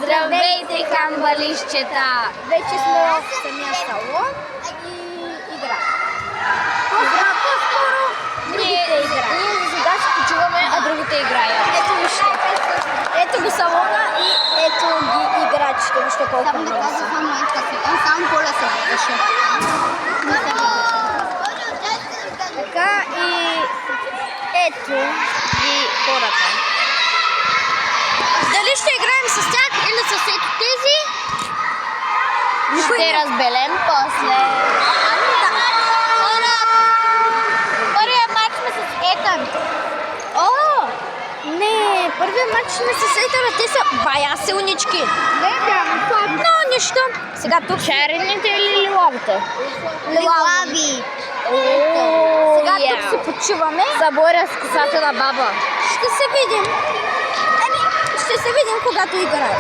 Здравейте, камбалищета! Вече сме в самия салон и играем. По-скоро другите играят. Ние за сега се почуваме, а другите играят. Ето вижте. Ето го салона и ето ги играчите. Вижте колко Само да много кажа са. само едно, он само по-лесно беше. Така и ето ги хората. Дали ще играем с тях или с ето тези? Ще разберем после. Ами да. Първият матч сме с Етън. О! Не, първият матч сме с Етън, те са бая силнички. Не, бях, Но нищо. Сега тук Шарените или лилавите? лилави. Сега тук се почиваме. Съборя с косата на баба. Ще се видим. Ами, ще се видим, когато играем.